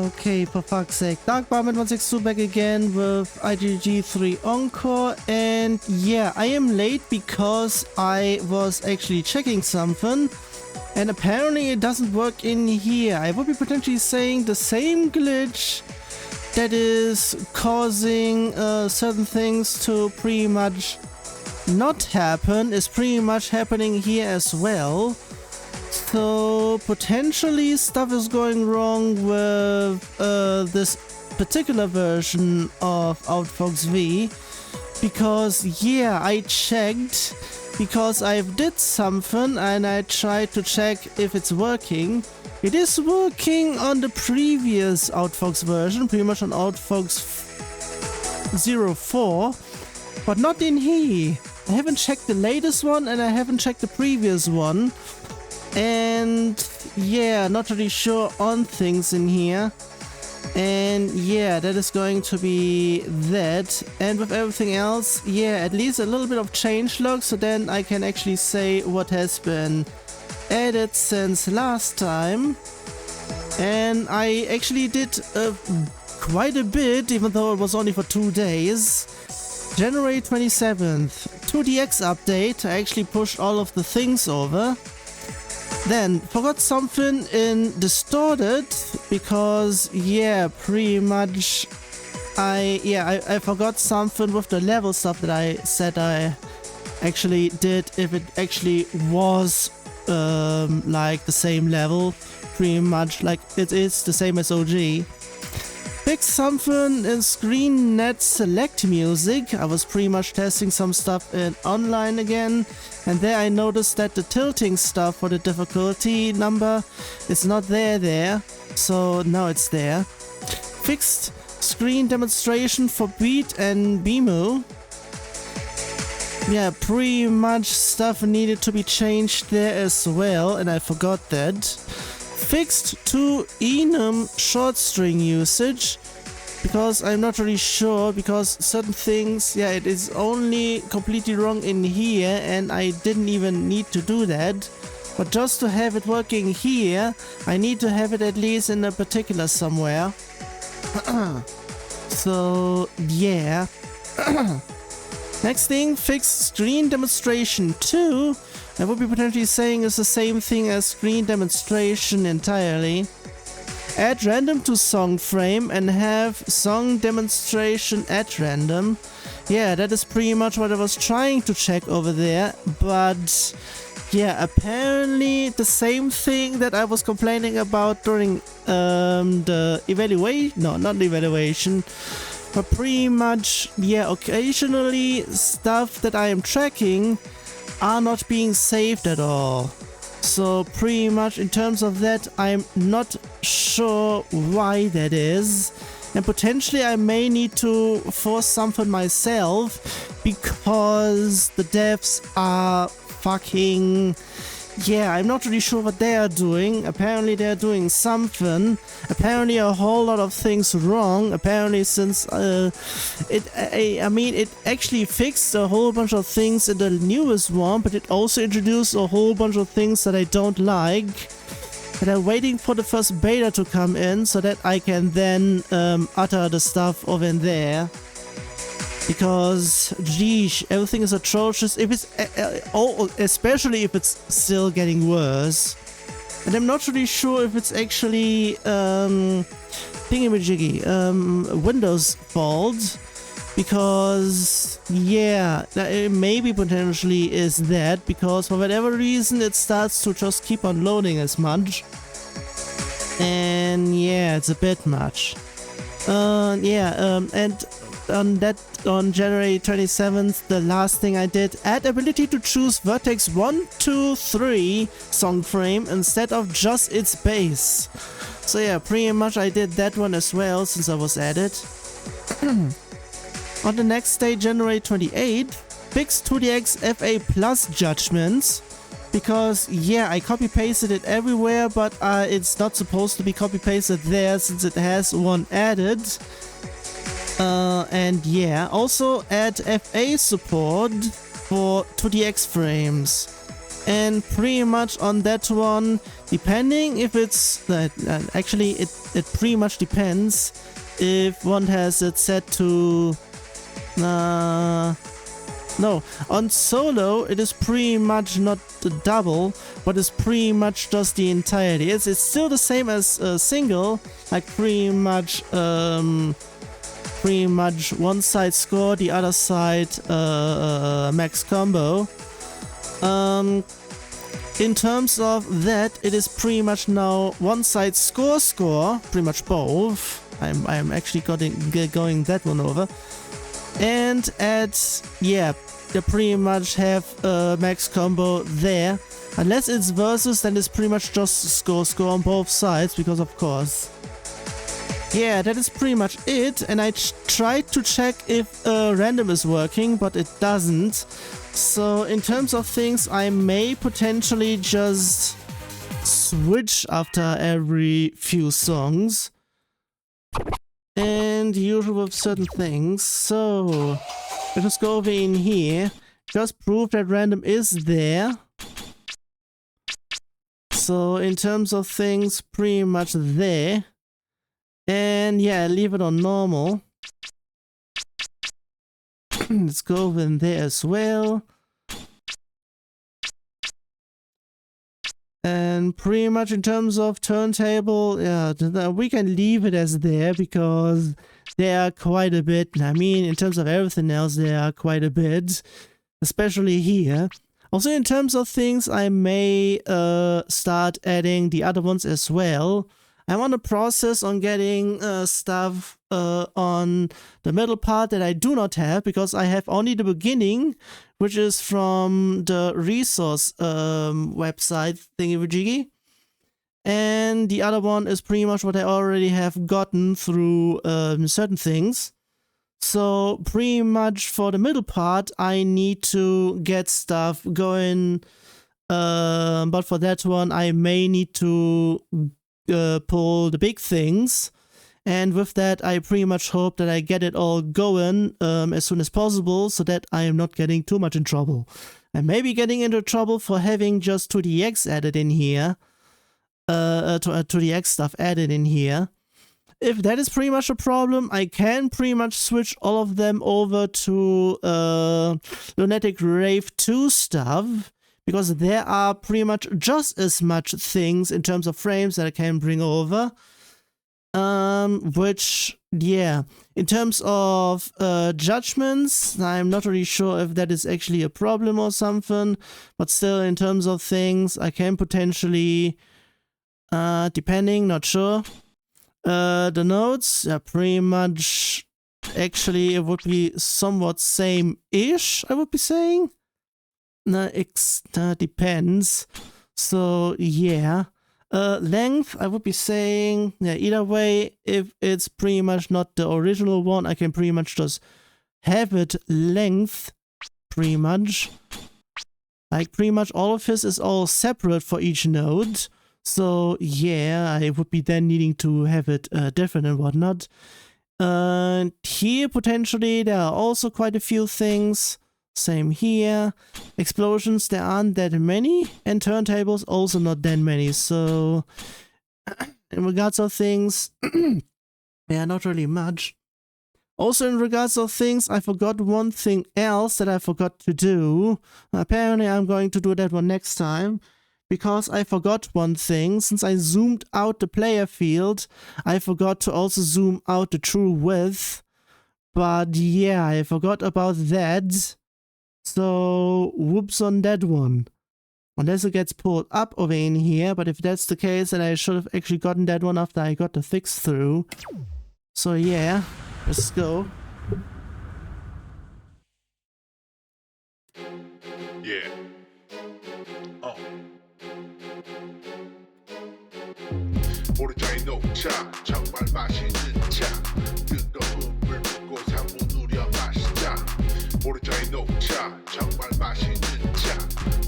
Okay, for fuck's sake. Darkbarman162 back again with IGG3 Encore, and yeah, I am late because I was actually checking something, and apparently it doesn't work in here. I would be potentially saying the same glitch that is causing certain things to pretty much not happen is pretty much happening here as well. So potentially stuff is going wrong with this particular version of OutFox V, because yeah, I checked because I did something and I tried to check if it's working. It is working on the previous OutFox version, pretty much on OutFox 04, but not in here. I haven't checked the latest one and I haven't checked the previous one. And yeah, not really sure on things in here. And yeah, that is going to be that. And with everything else, yeah, at least a little bit of changelog, so then I can actually say what has been added since last time. And I actually did quite a bit, even though it was only for 2 days. January 27th, 2DX update. I actually pushed all of the things over. Then forgot something in Distorted because yeah, pretty much I forgot something with the level stuff that I said I actually did, if it actually was like the same level, pretty much like it is the same as OG. Fixed something in ScreenNet Select Music. I was pretty much testing some stuff in online again, and there I noticed that the tilting stuff for the difficulty number is not there, so now it's there. Fixed screen demonstration for Beat and Bimu. Yeah, pretty much stuff needed to be changed there as well, and I forgot that. Fixed 2 enum short string usage, because I'm not really sure, because certain things, yeah, it is only completely wrong in here and I didn't even need to do that. But just to have it working here, I need to have it at least in a particular somewhere. So yeah. Next thing, fix screen demonstration 2. I would be potentially saying it's the same thing as screen demonstration entirely. Add random to song frame and have song demonstration at random. Yeah, that is pretty much what I was trying to check over there, but yeah, apparently the same thing that I was complaining about during the evaluation, no, not the evaluation, but pretty much, yeah, occasionally stuff that I am tracking are not being saved at all. So pretty much in terms of that, I'm not sure why that is, and potentially I may need to force something myself, because the devs are fucking, yeah, I'm not really sure what they are doing. Apparently they're doing something. Apparently a whole lot of things wrong. Apparently since I mean, it actually fixed a whole bunch of things in the newest one, but it also introduced a whole bunch of things that I don't like. And I'm waiting for the first beta to come in so that I can then utter the stuff over in there. Because, geez, everything is atrocious. If it's, especially if it's still getting worse. And I'm not really sure if it's actually, thingamajiggy, Windows fault. Because, yeah, it maybe potentially is that. Because for whatever reason, it starts to just keep on loading as much. And yeah, it's a bit much. On January 27th, the last thing I did, add ability to choose vertex 1, 2, 3 song frame instead of just its base. So yeah, pretty much I did that one as well since I was added. On the next day, January 28th, fixed 2DX FA plus judgments. Because yeah, I copy pasted it everywhere, but it's not supposed to be copy pasted there since it has one added. And yeah, also add FA support for 2DX frames. And pretty much on that one, depending if it's actually it pretty much depends if one has it set to no, on solo it is pretty much not the double, but it's pretty much just the entirety. It's still the same as single, like pretty much one side score, the other side max combo. In terms of that, it is pretty much now one side score, pretty much both. I'm actually going that one over. And they pretty much have a max combo there. Unless it's versus, then it's pretty much just score on both sides, because of course. Yeah, that is pretty much it. And I tried to check if random is working, but it doesn't. So in terms of things, I may potentially just switch after every few songs. And usual with certain things. So let's just go over in here. Just prove that random is there. So in terms of things, pretty much there. And yeah, leave it on normal. Let's go over in there as well. And pretty much in terms of turntable, yeah, we can leave it as there because there are quite a bit. I mean, in terms of everything else, there are quite a bit, especially here. Also, in terms of things, I may start adding the other ones as well. I'm on a process on getting stuff on the middle part that I do not have, because I have only the beginning, which is from the resource website thingy-majiggy. And the other one is pretty much what I already have gotten through certain things. So pretty much for the middle part, I need to get stuff going. But for that one, I may need to pull the big things. And with that, I pretty much hope that I get it all going as soon as possible, so that I am not getting too much in trouble. I may be getting into trouble for having just 2DX added in here. 2DX stuff added in here. If that is pretty much a problem, I can pretty much switch all of them over to Lunatic Rave 2 stuff, because there are pretty much just as much things in terms of frames that I can bring over. Which, yeah, in terms of judgments, I'm not really sure if that is actually a problem or something, but still, in terms of things, I can potentially, depending, not sure. The nodes are pretty much, actually, it would be somewhat same-ish, I would be saying. It depends. So, yeah. Length, I would be saying, yeah, either way, if it's pretty much not the original one, I can pretty much just have it length, pretty much. Like, pretty much all of this is all separate for each node. So, yeah, I would be then needing to have it different and whatnot. Here, potentially, there are also quite a few things. Same here. Explosions, there aren't that many, and turntables also not that many. So in regards of things, yeah, not really much. Also in regards of things, I forgot one thing else that I forgot to do. Apparently I'm going to do that one next time, because I forgot one thing. Since I zoomed out the player field, I forgot to also zoom out the true width. But yeah, I forgot about that. So, whoops on that one. Unless it gets pulled up over in here, but if that's the case, then I should have actually gotten that one after I got the fix through. So yeah, let's go. Yeah. 오르자의 녹차 정말 맛있는 차 뜨거운 물 붓고 상무 누려 마시자 오르자의 녹차 정말 맛있는 차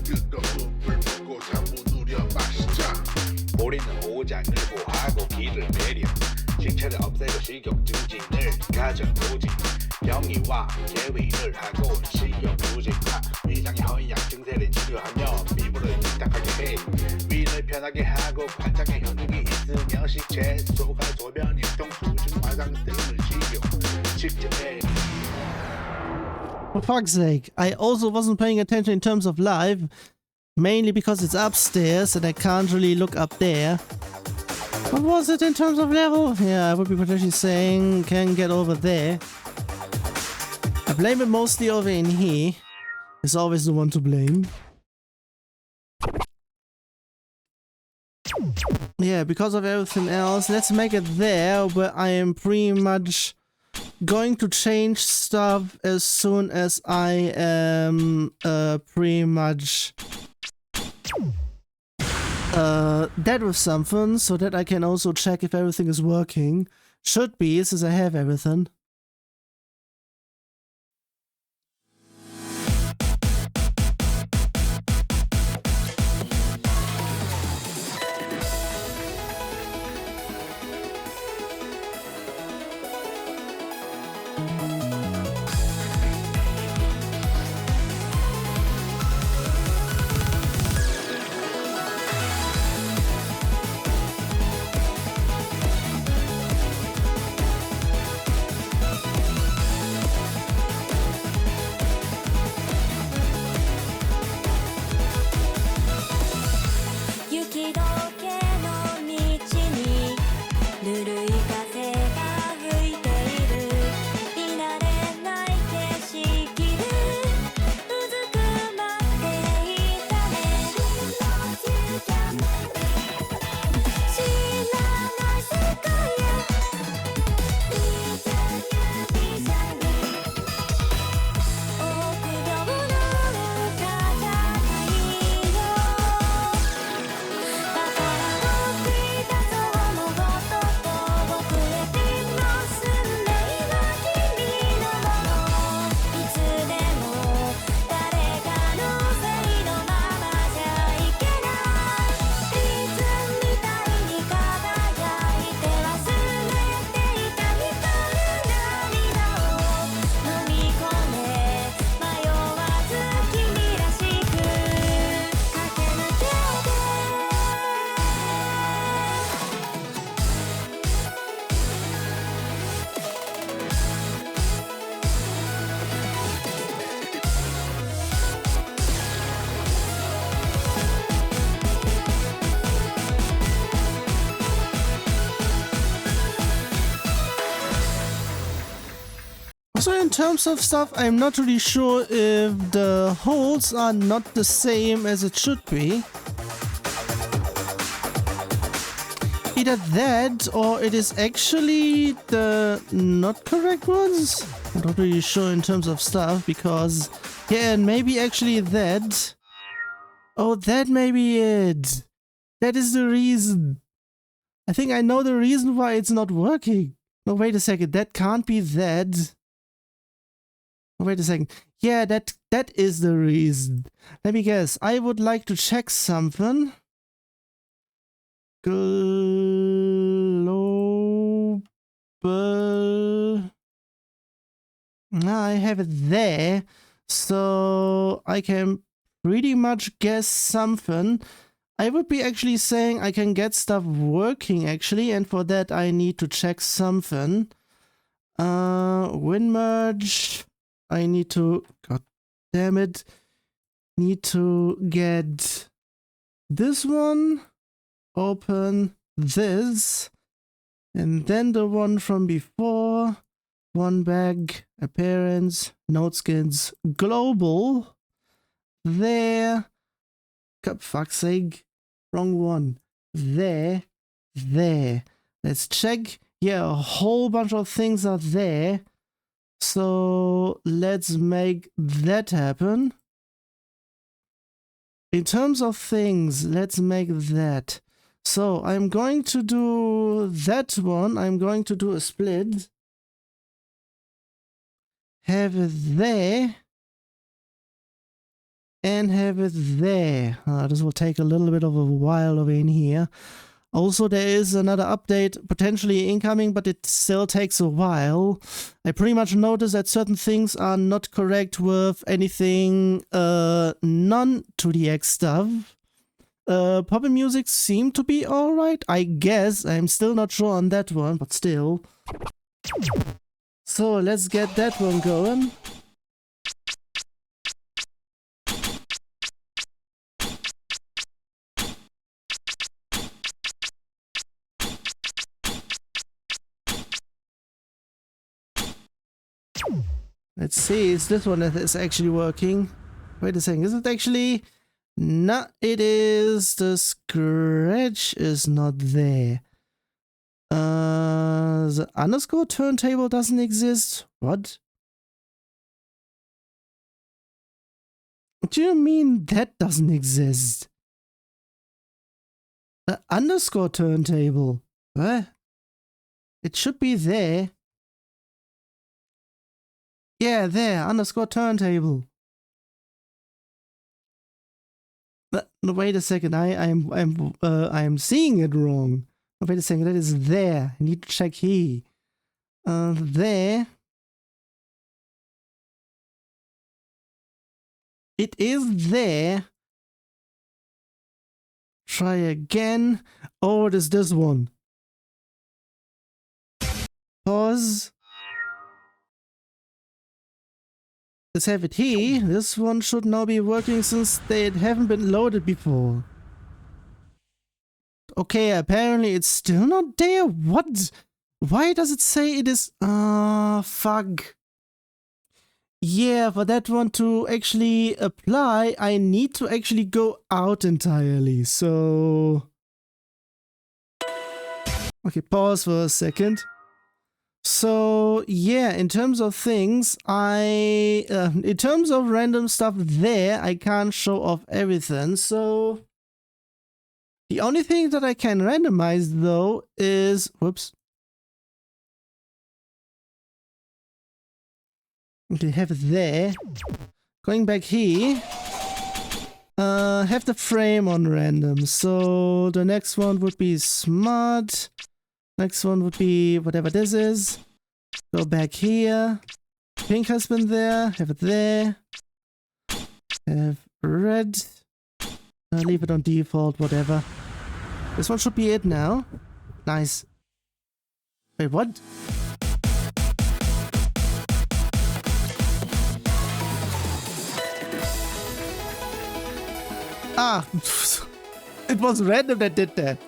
뜨거운 물 붓고 상무 누려 마시자 우리는 오장을 보하고 길을 내려 신체를 없애고 식욕 증진을 가져오지 表面話野味兒下高使用無人化，味上嘅好營養，精彩嘅資料含量，比不能打開嘅黑。味蕾漂亮嘅下高，寬敞嘅香氣嘅意思描寫切，手法坐標連通促進馬上得能使用，直接。For fuck's sake, I also wasn't paying attention in terms of live, mainly because it's upstairs and I can't really look up there. What was it in terms of level? Yeah, I would be potentially saying can get over there. I blame it mostly over in here. It's always the one to blame. Yeah, because of everything else, let's make it there where I am pretty much going to change stuff as soon as I am pretty much dead with something, so that I can also check if everything is working. Should be, since I have everything. So in terms of stuff, I'm not really sure if the holes are not the same as it should be. Either that or it is actually the not correct ones. I'm not really sure in terms of stuff because, yeah, and maybe actually that. Oh, that may be it. That is the reason. I think I know the reason why it's not working. No, wait a second. That can't be that. Wait a second. Yeah, that is the reason. Let me guess. I would like to check something. Global. I have it there. So I can pretty much guess something. I would be actually saying I can get stuff working actually, and for that I need to check something. Win merge. I need to, god damn it, need to get this one, open this, and then the one from before, one bag, appearance, node skins, global, there, fuck's sake, wrong one, there, let's check, yeah, a whole bunch of things are there. So let's make that happen. In terms of things, let's make that. So I'm going to do that one. I'm going to do a split. Have it there. And have it there. This will take a little bit of a while over in here. Also, there is another update potentially incoming, but it still takes a while. I pretty much noticed that certain things are not correct with anything non-2DX stuff. Pop and music seem to be alright, I guess. I'm still not sure on that one, but still. So let's get that one going. Let's see, is this one that is actually working? Wait a second, is it actually? No, it is. The scratch is not there. The underscore turntable doesn't exist. What? What do you mean that doesn't exist? The underscore turntable. What? It should be there. Yeah, there, underscore turntable. No, wait a second. I'm seeing it wrong. No, wait a second. That is there. I need to check here. There. It is there. Try again. Oh, it is this one. Pause. Let's have it here. This one should now be working since they haven't been loaded before. Okay, apparently it's still not there. What? Why does it say it is? Fuck. Yeah, for that one to actually apply, I need to actually go out entirely. So... Okay, pause for a second. So yeah, in terms of things, in terms of random stuff there, I can't show off everything. So the only thing that I can randomize though is, whoops. Okay, have it there. Going back here, have the frame on random. So the next one would be smart. Next one would be whatever this is. Go back here. Pink has been there. Have it there. Have red. Leave it on default, whatever. This one should be it now. Nice. Wait, what? Ah! It was random that did that.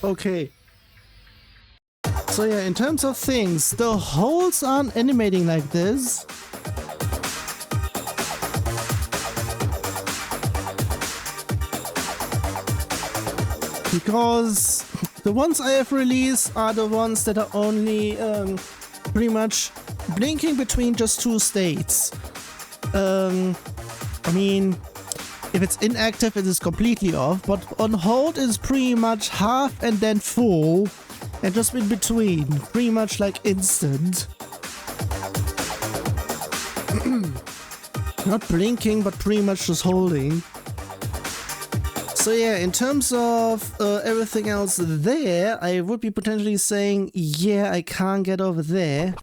Okay. So yeah, in terms of things, the holes aren't animating like this. because the ones I have released are the ones that are only pretty much blinking between just two states. I mean, if it's inactive, it is completely off, but on hold is pretty much half and then full, and just in between, pretty much like instant. Not blinking, but pretty much just holding. So yeah, in terms of everything else there, I would be potentially saying, yeah, I can't get over there.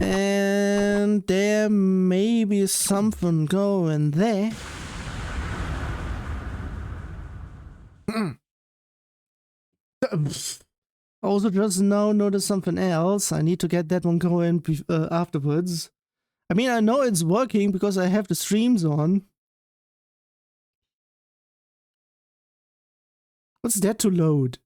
And there may be something going there. Also just now noticed something else. I need to get that one going afterwards. I mean, I know it's working because I have the streams on. What's that to load?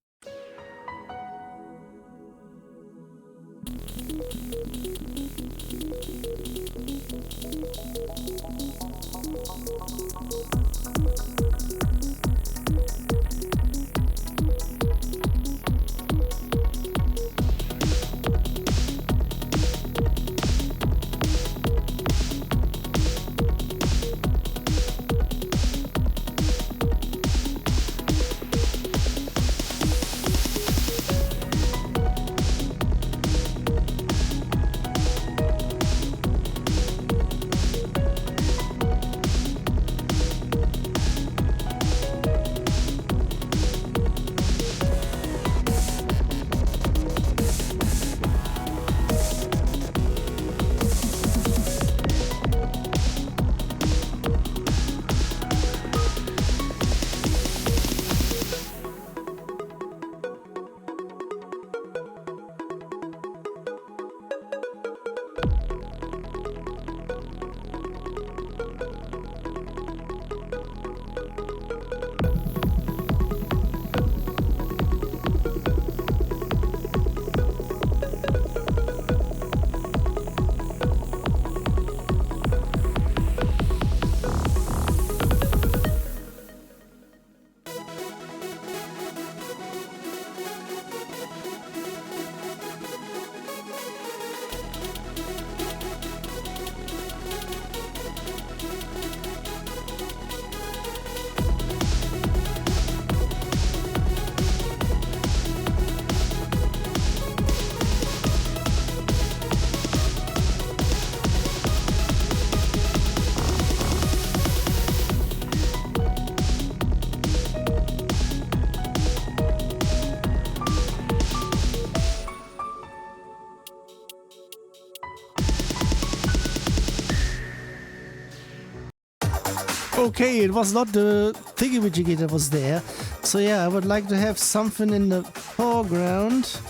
Okay, it was not the thingy-majiggy that was there. So yeah, I would like to have something in the foreground.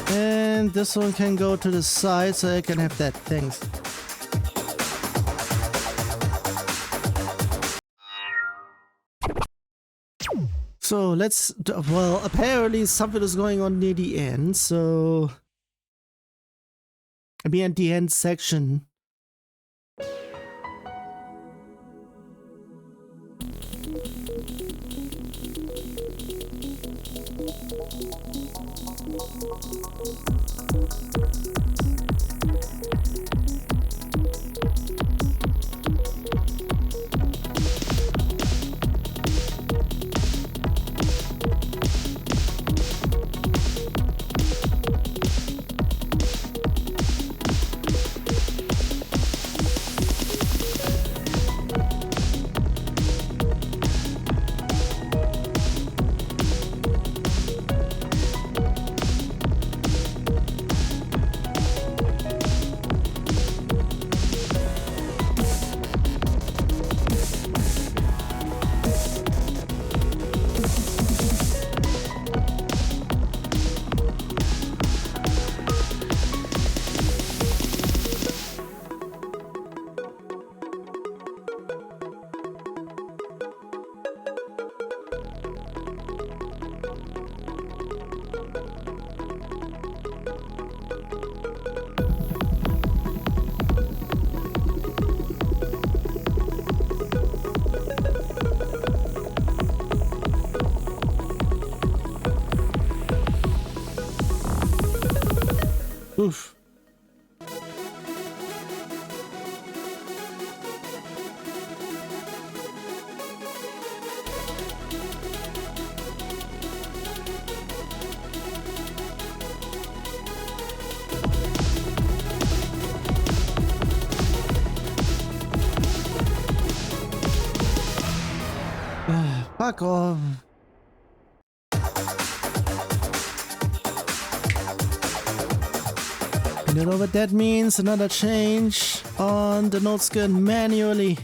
And this one can go to the side so I can have that. Thanks. So let's... Well, apparently something is going on near the end, so... I mean at the end section. Oof. Fuck off. You know what that means? Another change on the note scan manually.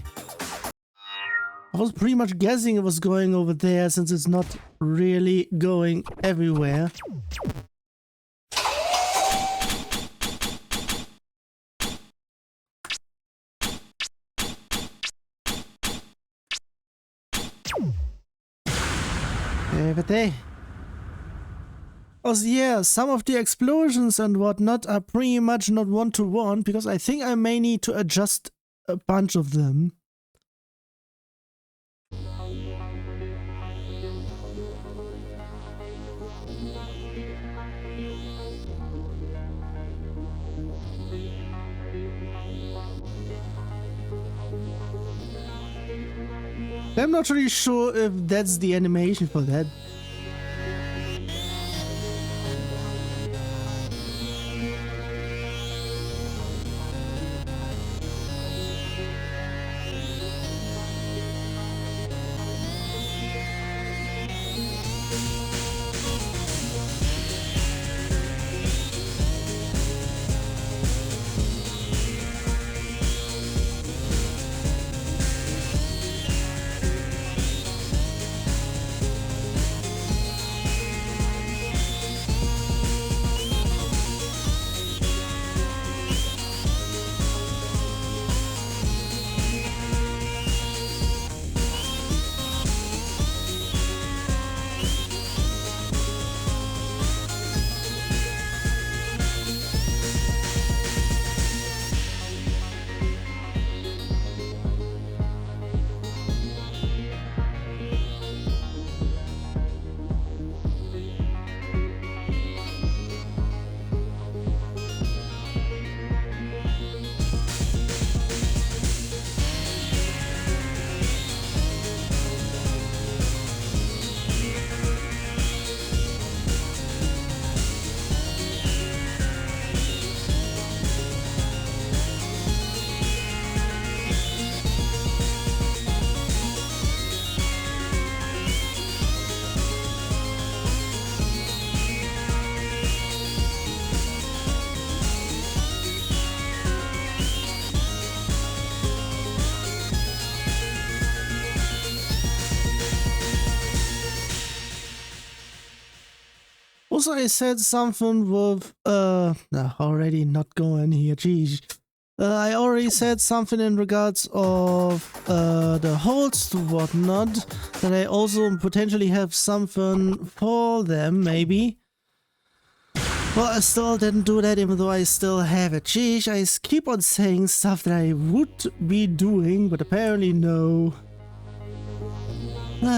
I was pretty much guessing it was going over there since it's not really going everywhere. But also, yeah, some of the explosions and whatnot are pretty much not one-to-one, because I think I may need to adjust a bunch of them. I'm not really sure if that's the animation for that. Also, I said something with, already not going here, geez. I already said something in regards of, the holds to whatnot, that I also potentially have something for them, maybe. Well, I still didn't do that, even though I still have it. Geez, I keep on saying stuff that I would be doing, but apparently no.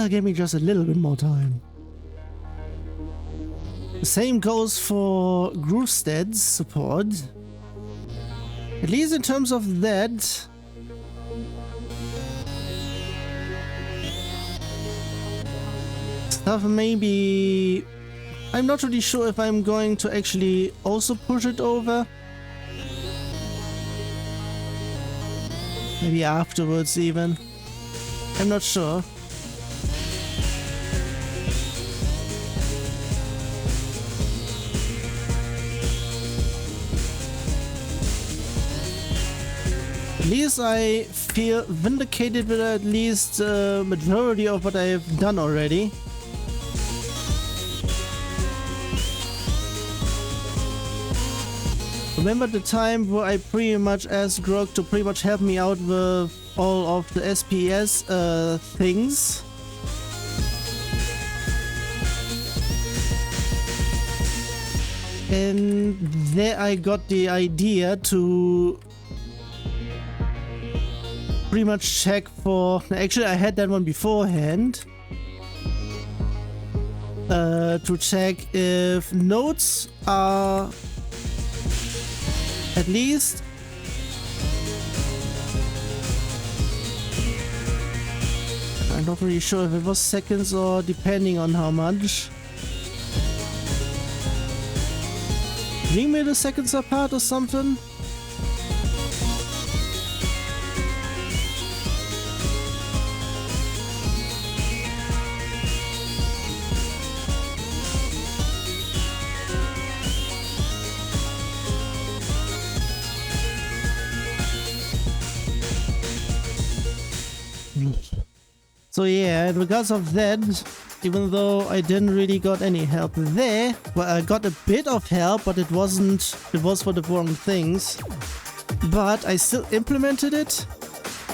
Give me just a little bit more time. The same goes for Groovestead's support. At least in terms of that. Stuff maybe... I'm not really sure if I'm going to actually also push it over. Maybe afterwards even. I'm not sure. At least I feel vindicated with at least the majority of what I have done already. Remember the time where I pretty much asked Grog to pretty much help me out with all of the SPS things? And there I got the idea to pretty much check for... Actually, I had that one beforehand. To check if nodes are At least. I'm not really sure if it was seconds or depending on how much. 3 milliseconds apart or something? So yeah, in regards of that, even though I didn't really got any help there, well, I got a bit of help, but it was for the wrong things. But I still implemented it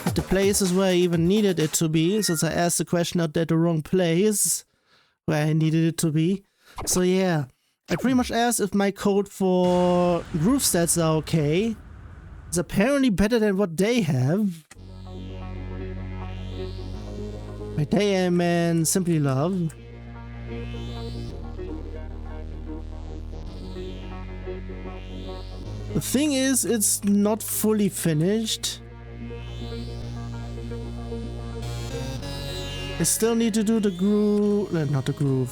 at the places where I even needed it to be, since I asked the question out at the wrong place where I needed it to be. So yeah, I pretty much asked if my code for groove stats are okay. It's apparently better than what they have. By they I mean Simply Love. The thing is, it's not fully finished. I still need to do the groove, not the groove,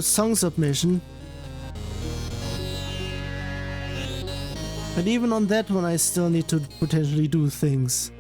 song submission. But even on that one I still need to potentially do things.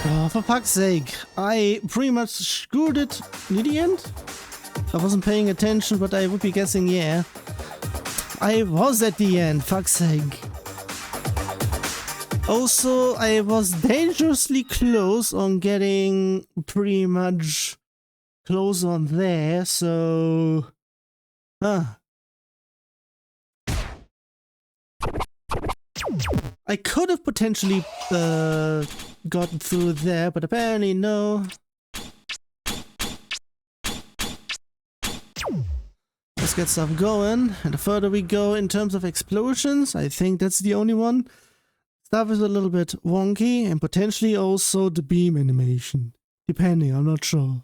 Oh, for fuck's sake, I pretty much screwed it near the end? I wasn't paying attention, but I would be guessing yeah. I was at the end, fuck's sake. Also, I was dangerously close on getting pretty much close on there, so... I could have potentially gotten through there, but apparently no. Let's get stuff going, and the further we go in terms of explosions, I think that's the only one. Stuff is a little bit wonky, and potentially also the beam animation. Depending, I'm not sure.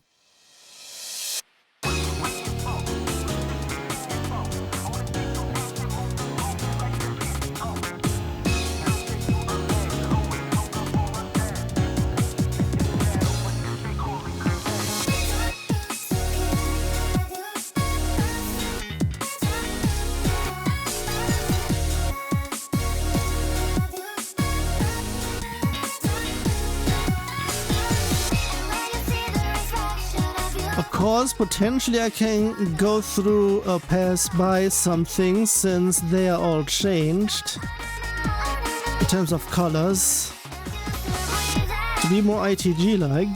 Of course, potentially I can go through or pass by some things since they are all changed in terms of colors to be more ITG-like.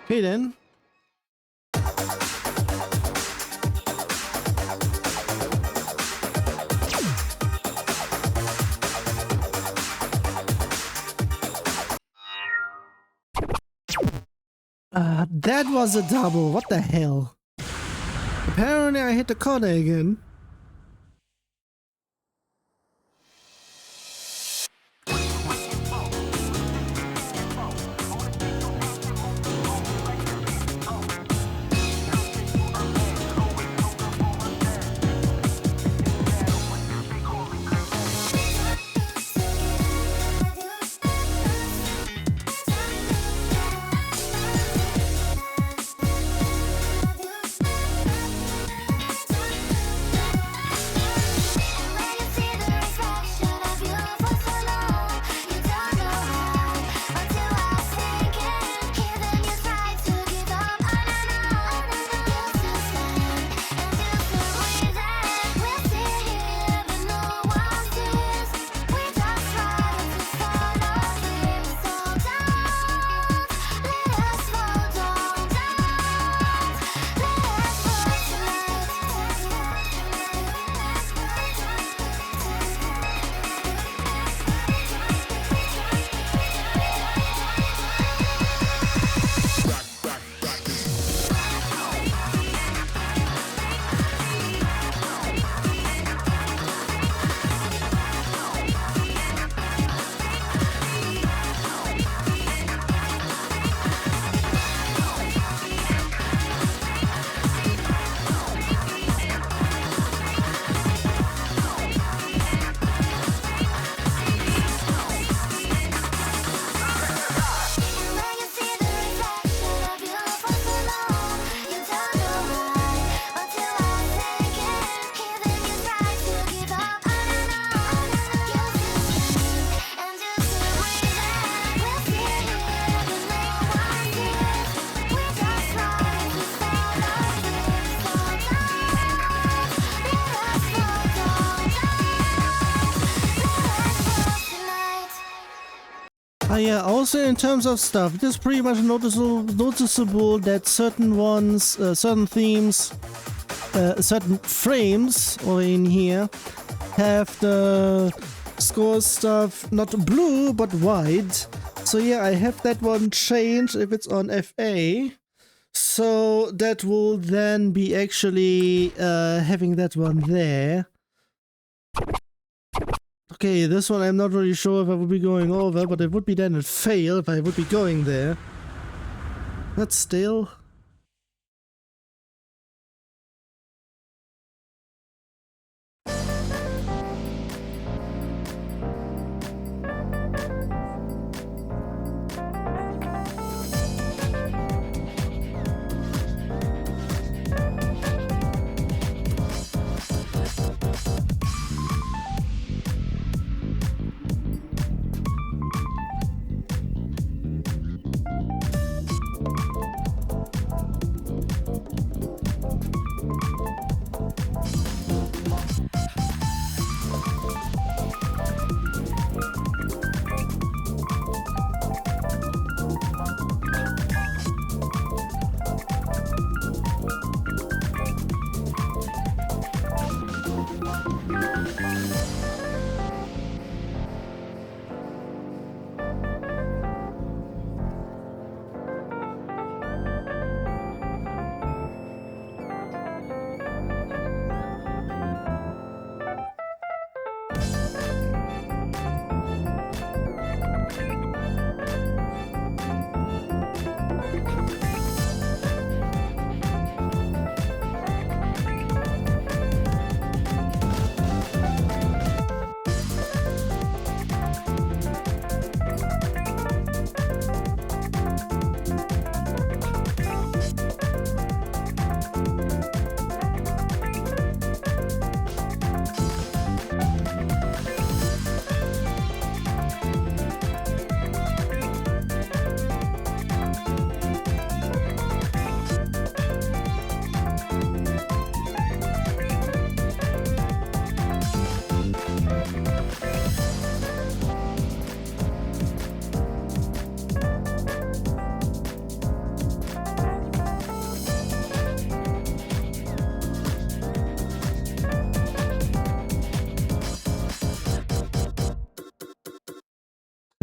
Okay then. That was a double. What the hell? Apparently I hit the corner again. Yeah, also in terms of stuff, it is pretty much noticeable that certain ones, certain themes, certain frames over in here have the score stuff not blue but white. So yeah, I have that one changed if it's on FA. So that will then be actually having that one there. Okay, this one I'm not really sure if I would be going over, but it would be then a fail if I would be going there. But still...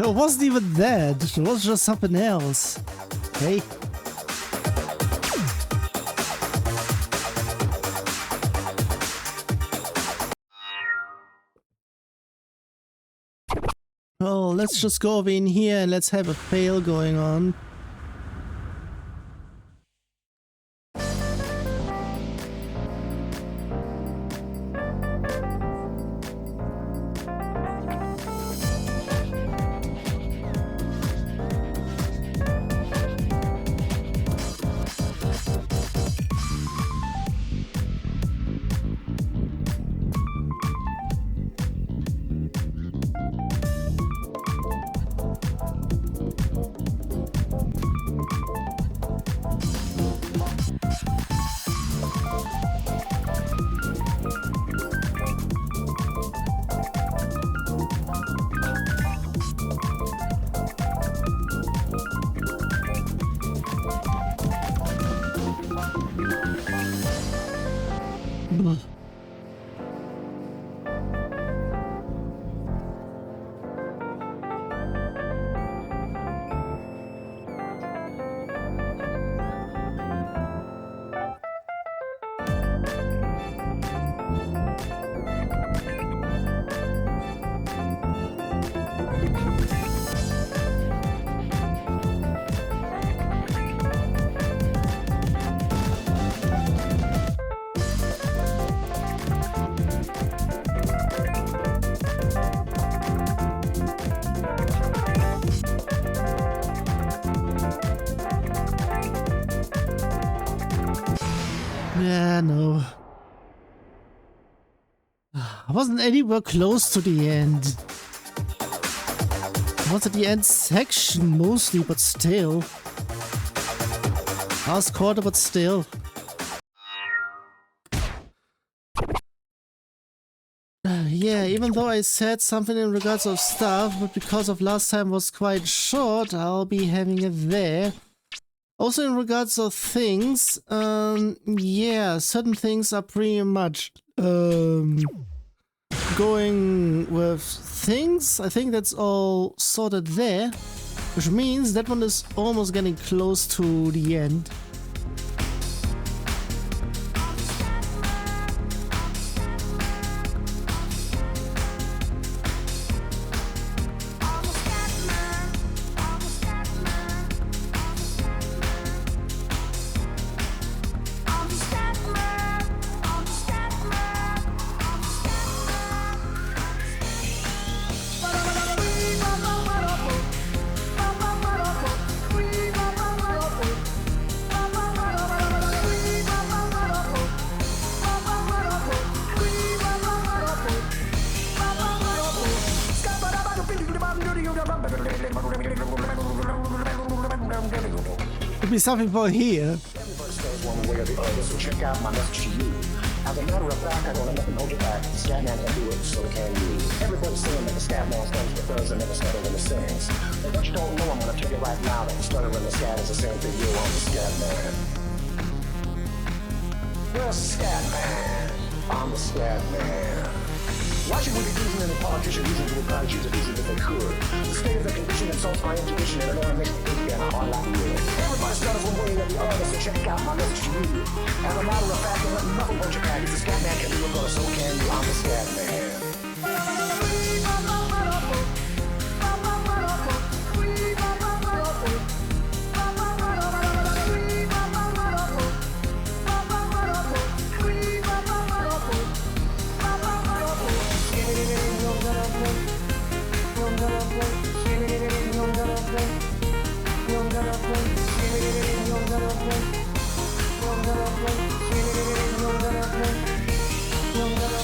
It wasn't even that. It was just something else. Okay. Oh, let's just go over in here and let's have a fail going on. Yeah, no. I wasn't anywhere close to the end. I was at the end section mostly, but still. Last quarter, but still. Yeah, even though I said something in regards of stuff, but because of last time was quite short, I'll be having it there. Also in regards of things, yeah, certain things are pretty much going with things. I think that's all sorted there, which means that one is almost getting close to the end. Be something for here. Everybody says one way or the other, so check out my message to you. As a matter of fact, I don't let nothing hold you back. Scatman can do it, so can you. Everybody's saying that the Scatman stands for thugs and never stutter when it sings. But what you don't know, I'm gonna tell you right now that the stutter and the scat is the same thing. You're on the Scatman. Well, Scatman, I'm the Scatman. Why should we be using any politician using to try to choose it easy if they could? The state of the condition insults my intuition and it makes me think again how hard I would. Everybody stutters one way or the other, so check out my message to you. As a matter of fact, don't let nothing hold you back. If the Scatman can do it, brother, so can you. I'm the Scatman.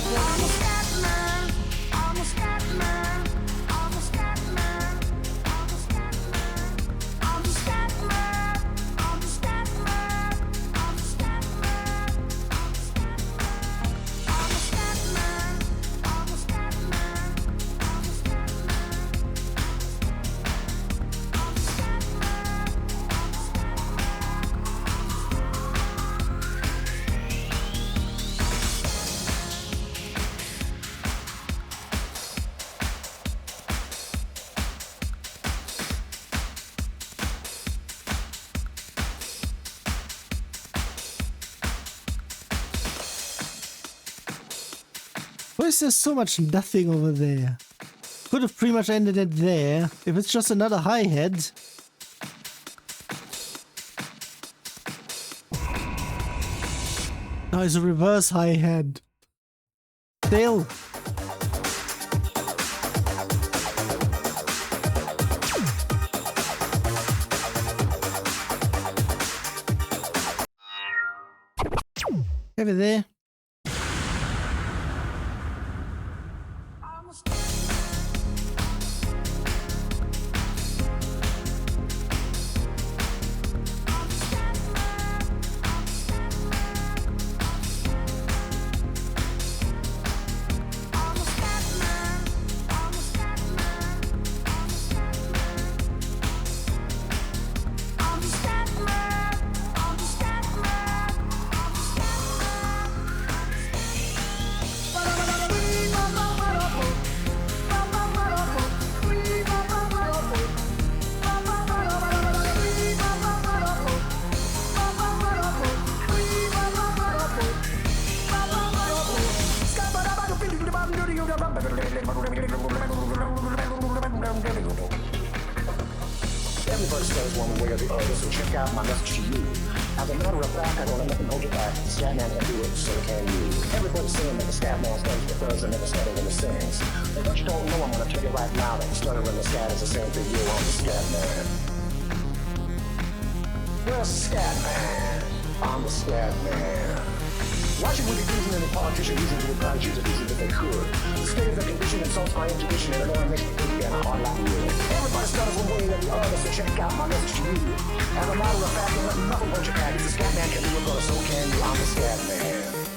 I'm a Scatman. Why is there so much nothing over there? Could have pretty much ended it there. If it's just another hi-hat. Now it's a reverse hi-hat. Still. Over there. Everybody says one way or the other, so check out my message to you. As a matter of fact, I don't let nothing hold you back. The Scatman can do it, so can you. Everybody's saying that the Scatman stands for does and never stutter when it sings. But what you don't know, I'm gonna tell you right now that stutter and the scat is the same thing. You're on the Scatman. Well, Scatman, I'm the Scatman. Why should we be using any politician using to apply choose it easy if they could? The state of the condition insults my intuition and it makes me think and I hard like you. Everybody stutters one way or the other, so check out my message to you. As a matter of fact, don't let nothing hold you back. If the Scatman can do it, brother, so can you. I'm the Scatman.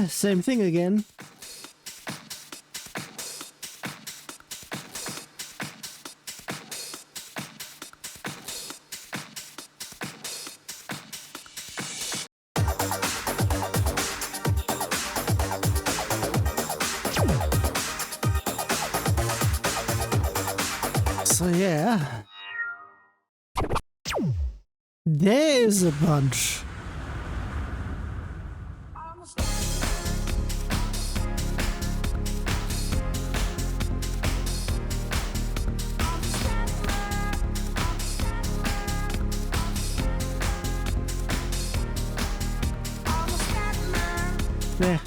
Same thing again. So yeah, there's a bunch. There.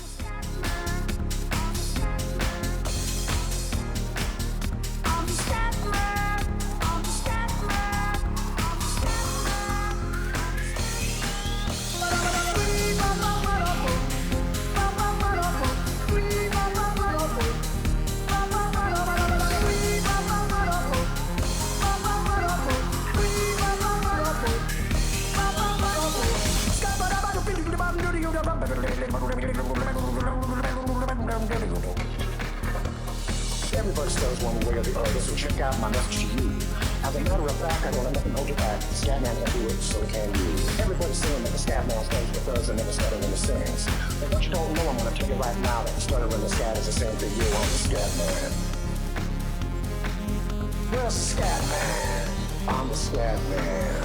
Everybody says one way or the other, so check out my message to you. As a matter of fact, I don't let nothing hold you back. The Scatman can do it, so can you. Everybody's saying that the Scatman stands for does and never stutter when it sings. But what you don't know, I'm gonna tell you right now that the stutter and the scat is the same thing. You're on the Scatman. Well, Scatman, I'm the Scatman.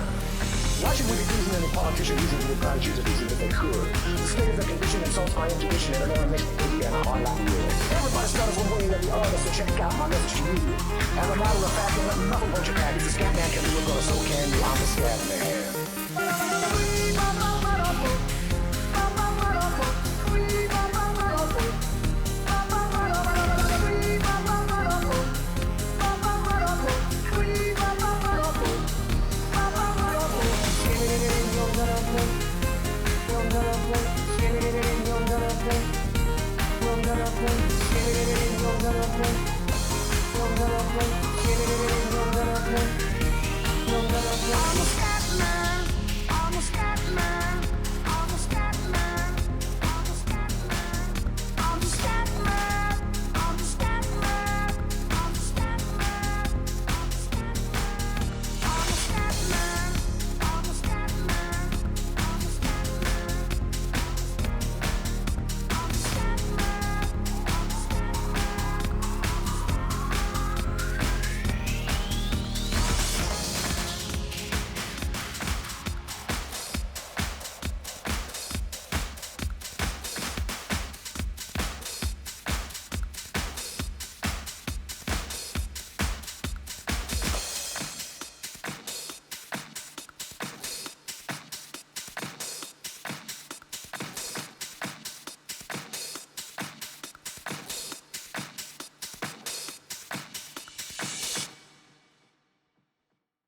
Why should we be using any politician using to try to choose a decent if they could. The state of the condition insults my intuition and it makes me think again a hard like wood. Everybody stutters one way or the other, so check out my message to you. As a matter of fact, ain't nothing but your package. The Scatman can do it, but so can you. I'm the Scatman.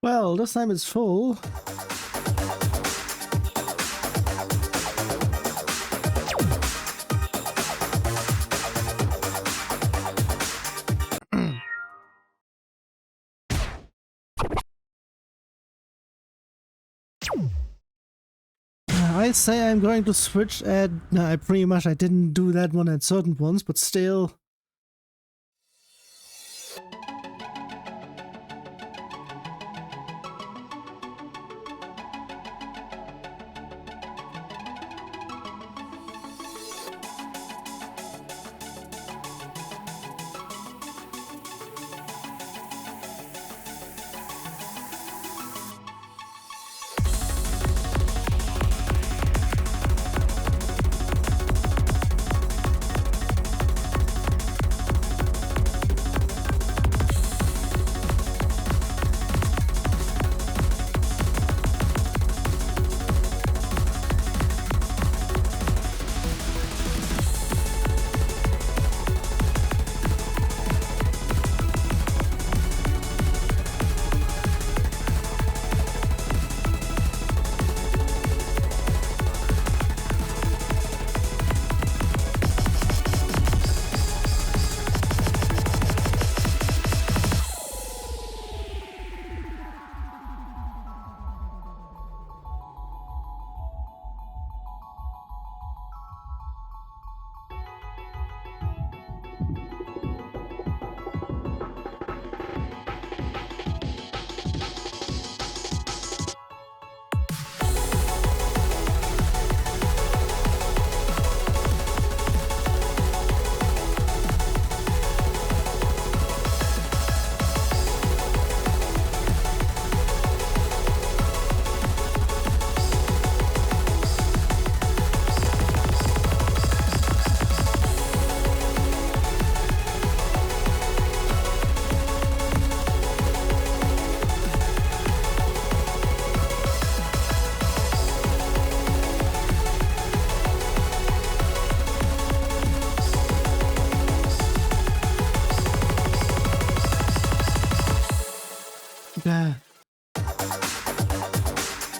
Well, this time it's full. I say I'm going to switch at... No, I didn't do that one at certain ones, but still...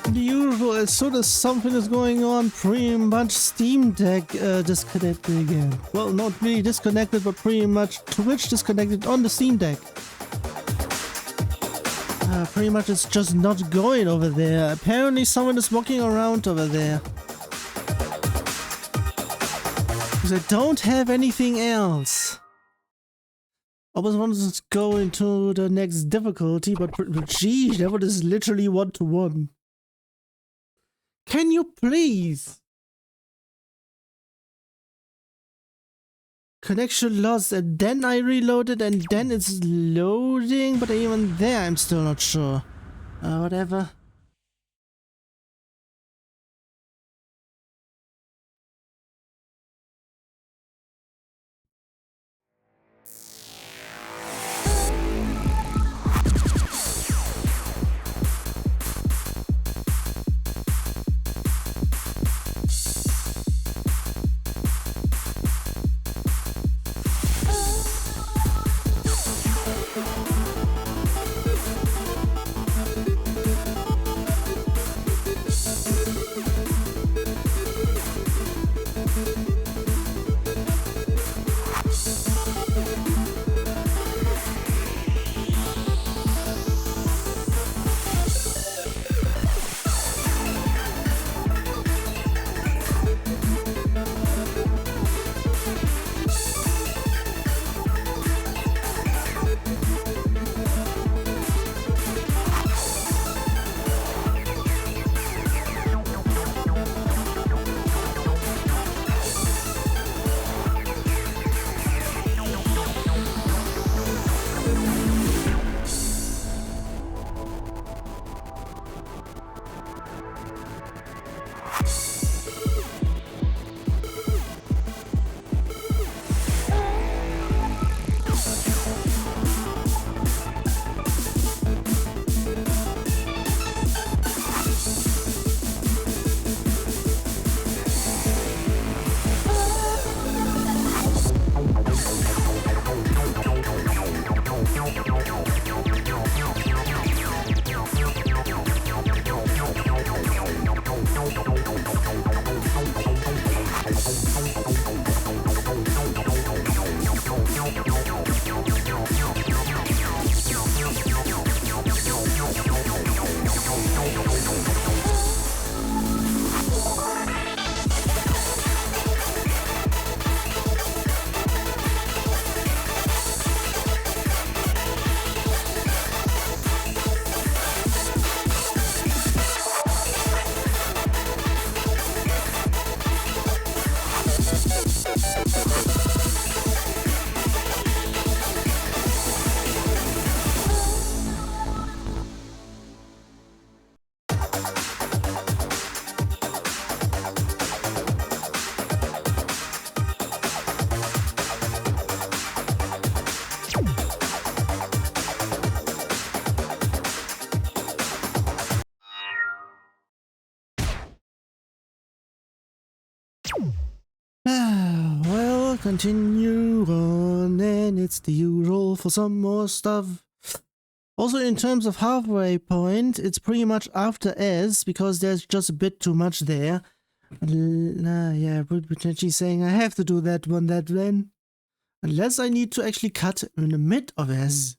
The usual, as soon as something is going on, pretty much Steam Deck disconnected again. Well, not really disconnected, but pretty much Twitch disconnected on the Steam Deck. Pretty much it's just not going over there. Apparently someone is walking around over there. Because I don't have anything else. I was wanting to go into the next difficulty, but gee, that one is literally 1-to-1. Can you please? Connection lost, and then I reloaded, and then it's loading, but even there I'm still not sure. Whatever. Well, continue on, and it's the usual for some more stuff. Also, in terms of halfway point, it's pretty much after S, because there's just a bit too much there. Yeah, potentially saying I have to do that one then. Unless I need to actually cut in the mid of S.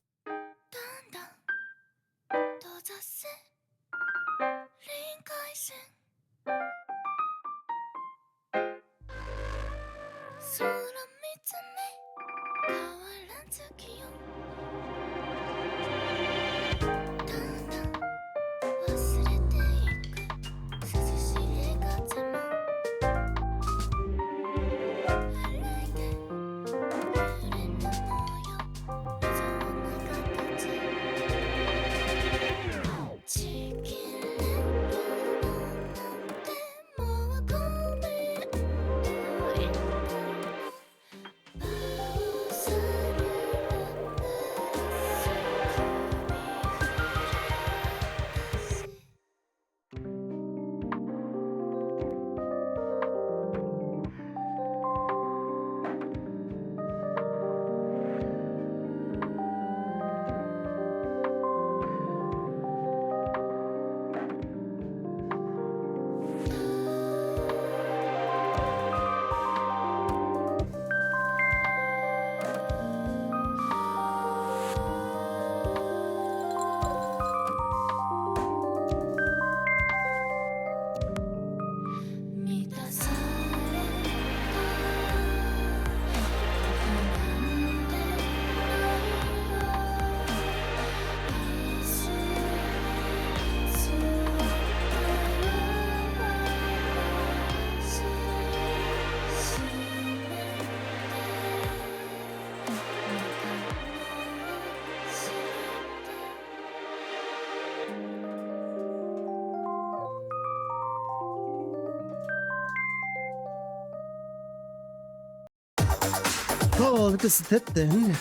Oh, look at that then.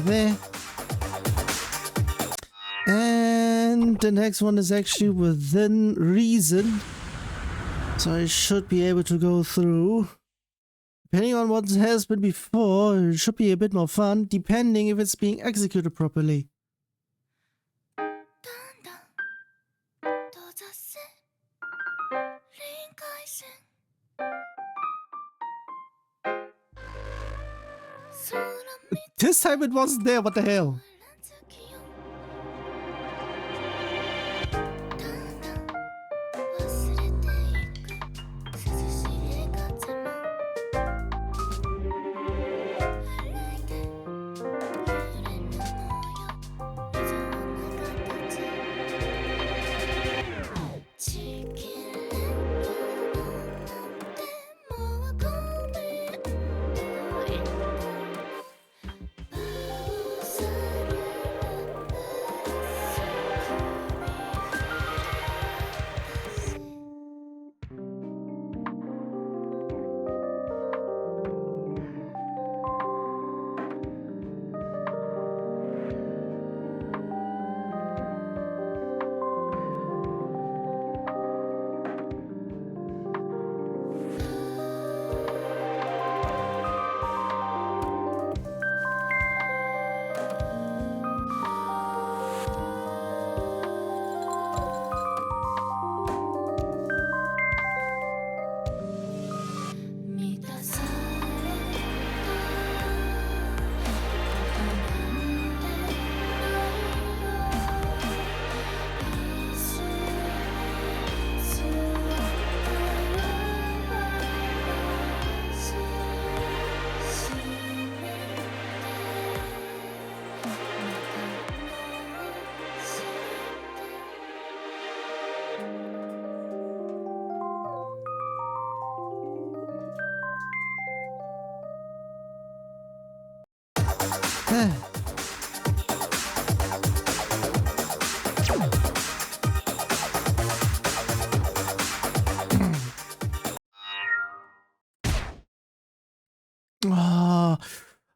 There. And the next one is actually within reason. So I should be able to go through. Depending on what has been before, it should be a bit more fun, depending if it's being executed properly. This time it wasn't there, what the hell?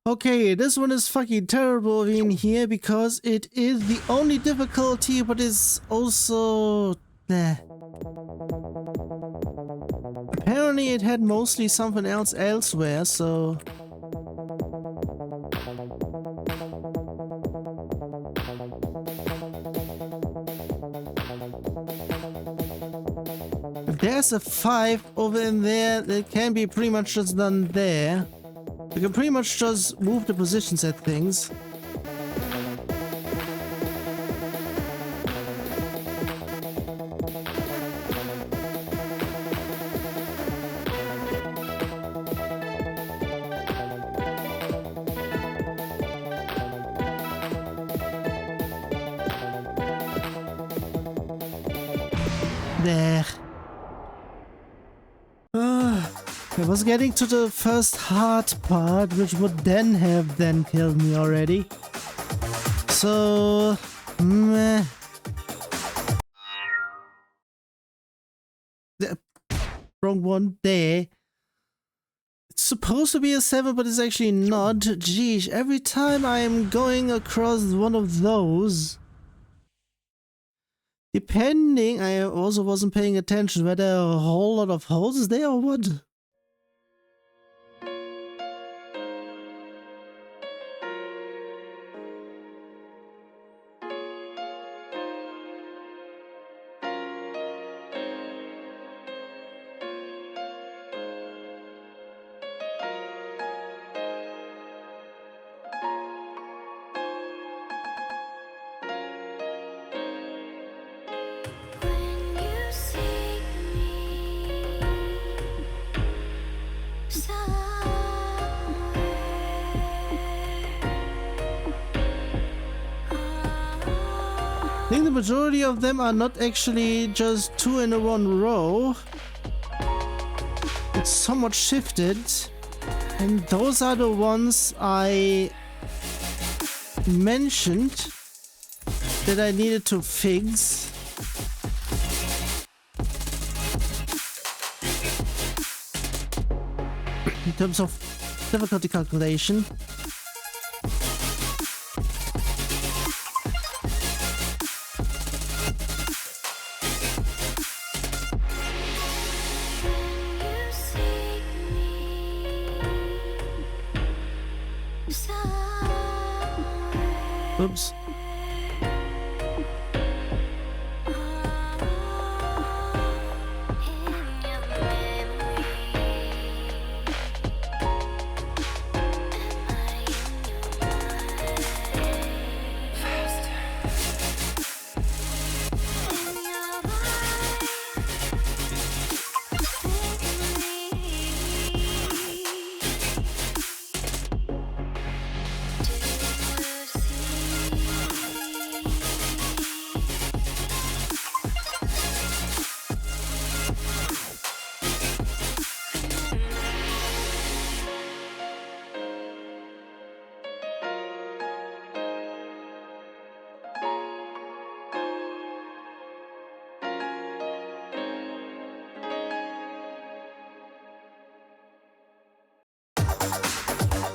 Okay, this one is fucking terrible in here because it is the only difficulty, but it's also There. Apparently it had mostly something else elsewhere, so... If there's a 5 over in there, it can be pretty much just done there. You can pretty much just move the positions at things. There. I was getting to the first hard part, which would then have killed me already. So... meh. Wrong one there. It's supposed to be a 7, but it's actually not. Geesh, every time I am going across one of those... Depending, I also wasn't paying attention whether a whole lot of holes there or what. I think the majority of them are not actually just 2 in a 1 row. It's somewhat shifted. And those are the ones I mentioned that I needed to fix. In terms of difficulty calculation. Oops.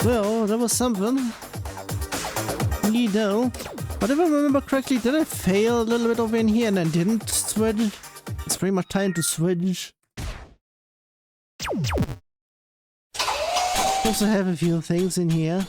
Well, that was something. Neato. But if I remember correctly, did I fail a little bit over in here and I didn't switch? It's pretty much time to switch. Also have a few things in here.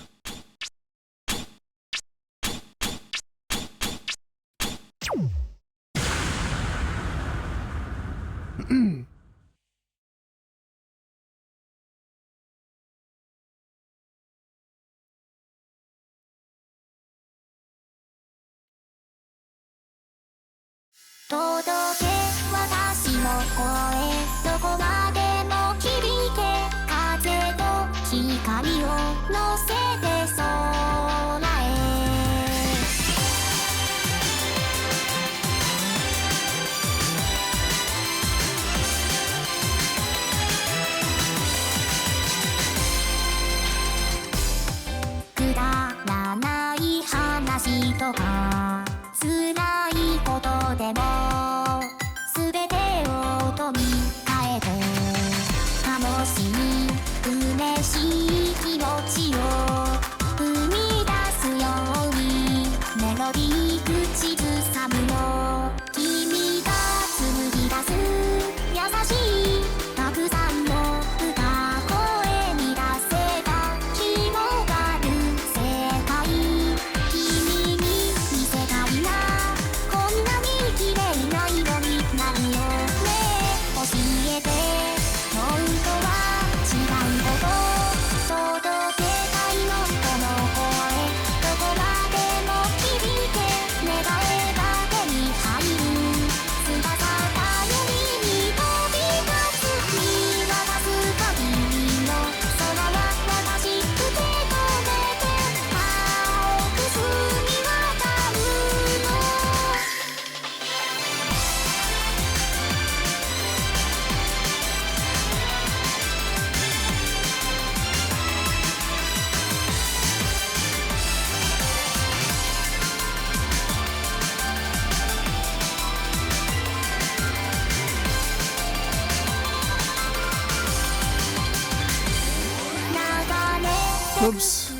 Oops.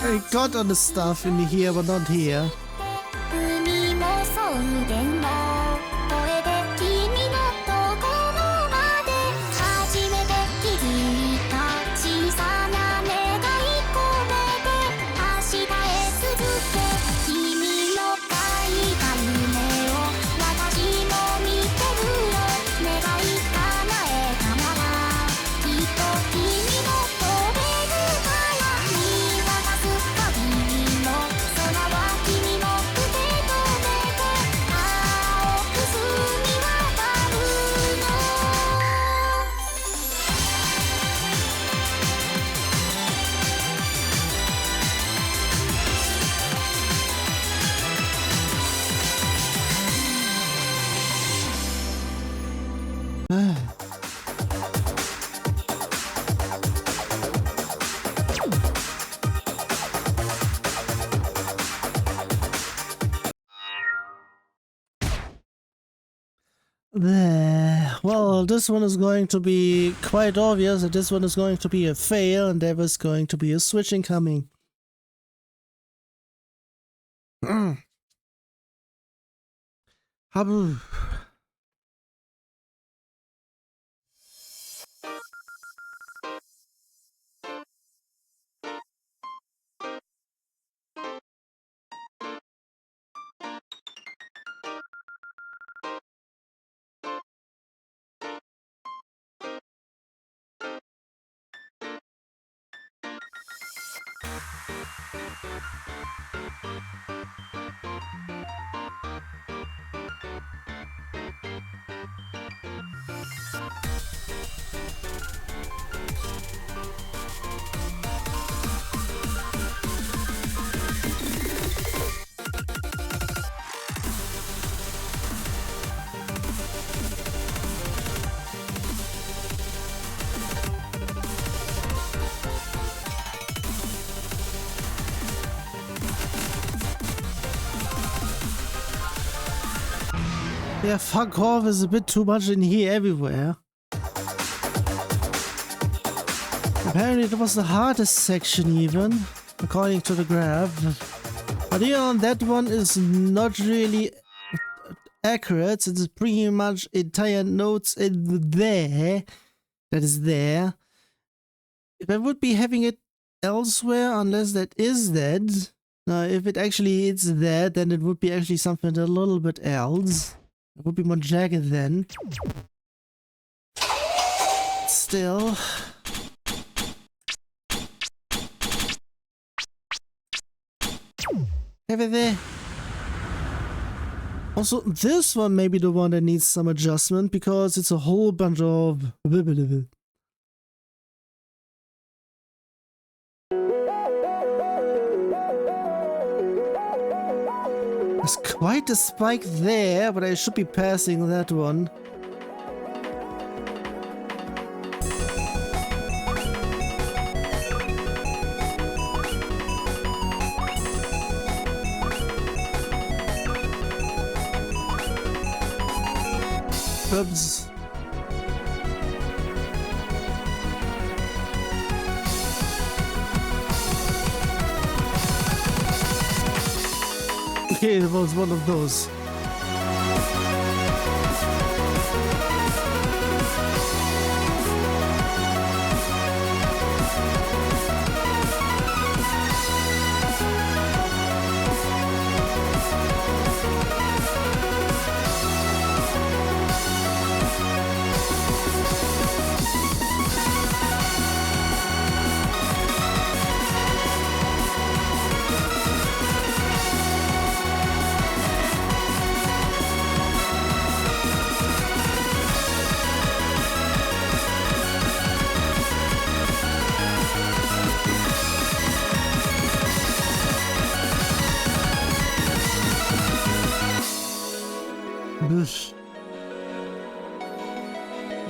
I got on the stuff in here, but not here. 海も草原も声で君のところまで初めて気づいた小さな願い込めて明日へ続け君の描いた夢を私も見てるよ願い叶えたならきっと君も飛べるから見渡す限りの空は君の腕と目で青く澄み渡るの There. Well, this one is going to be quite obvious that this one is going to be a fail and there was going to be a switch incoming. Habu. Yeah, fuck off is a bit too much in here everywhere. Apparently it was the hardest section even, according to the graph. But even on that one is not really accurate, since it's pretty much entire notes in there that is there. If I would be having it elsewhere, unless that is that, now if it actually is that, then it would be actually something a little bit else. It would be more jagged then. Still. Have it there. Also, this one may be the one that needs some adjustment because it's a whole bunch of... There's quite a spike there, but I should be passing that one. Oops. Okay, it was one of those.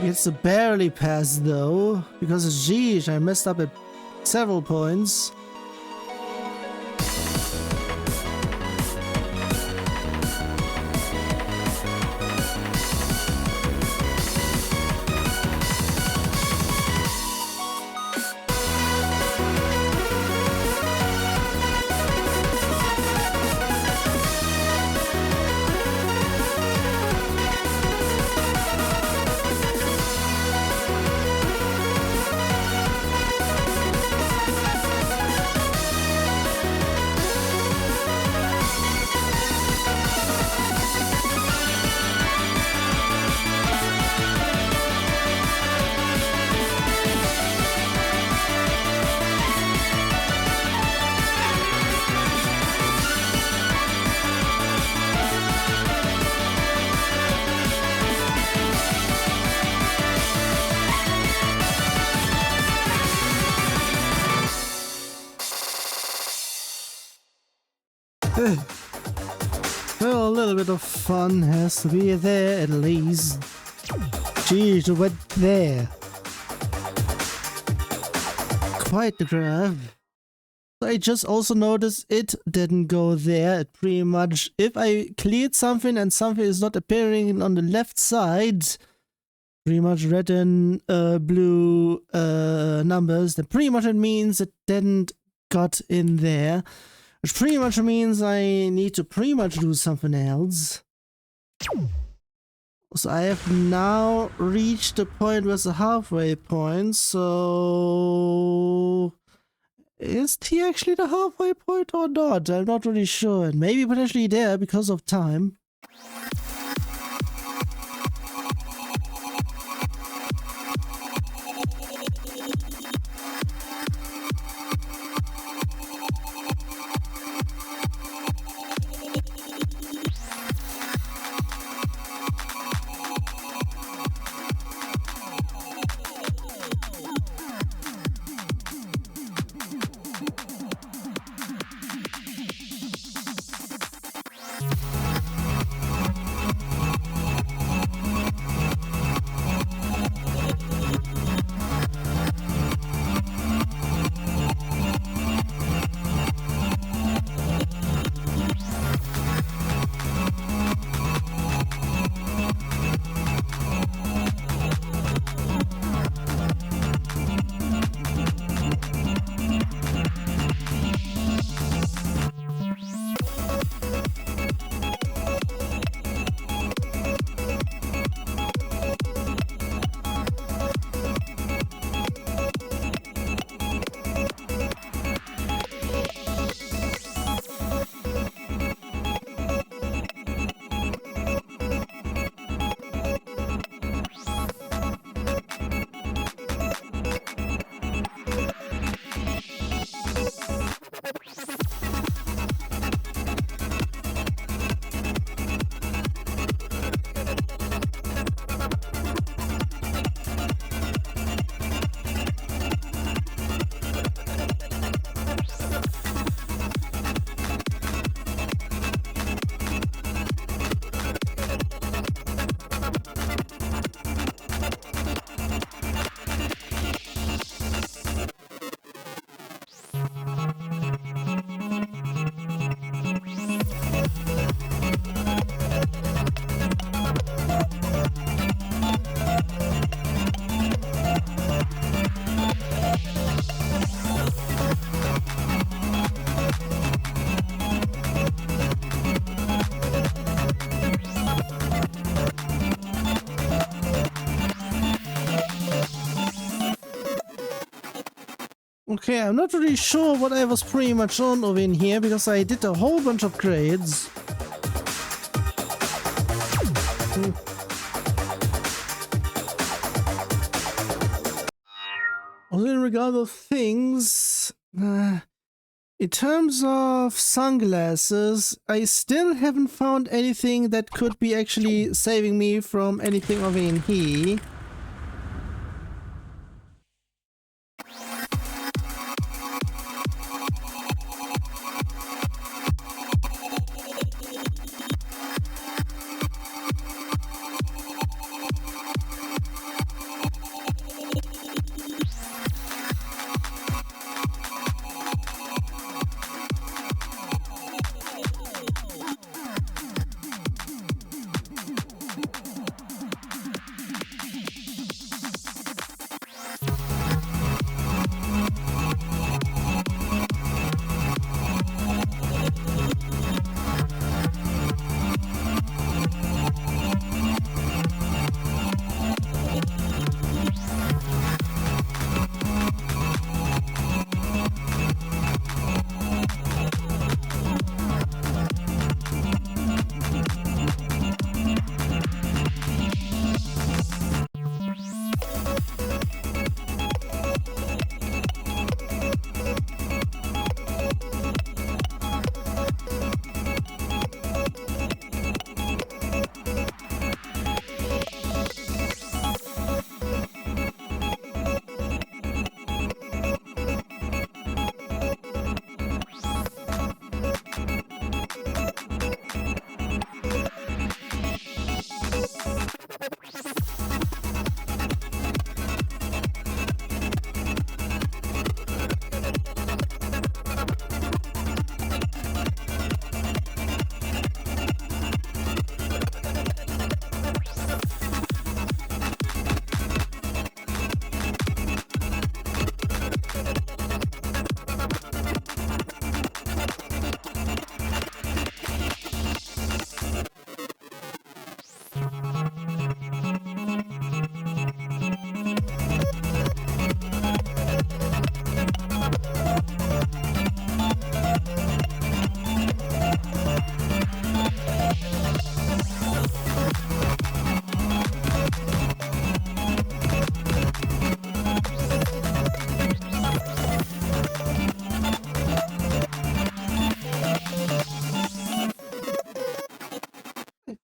It's a barely pass though, because it's G, I messed up at several points. little bit of fun has to be there at least. Geez, it went there. Quite the grab. I just also noticed it didn't go there. It pretty much, if I cleared something and something is not appearing on the left side, pretty much red and blue numbers, then pretty much it means it didn't got in there. Which pretty much means I need to pretty much do something else. So I have now reached the point where it's a halfway point, so... Is T actually the halfway point or not? I'm not really sure. And maybe potentially there because of time. Okay, I'm not really sure what I was pretty much on over in here because I did a whole bunch of grades. Also in regard of things, in terms of sunglasses, I still haven't found anything that could be actually saving me from anything over in here.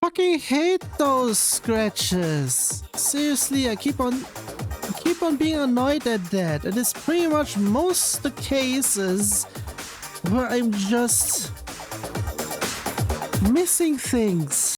fucking hate those scratches. Seriously, I keep on being annoyed at that. And it's pretty much most the cases where I'm just missing things.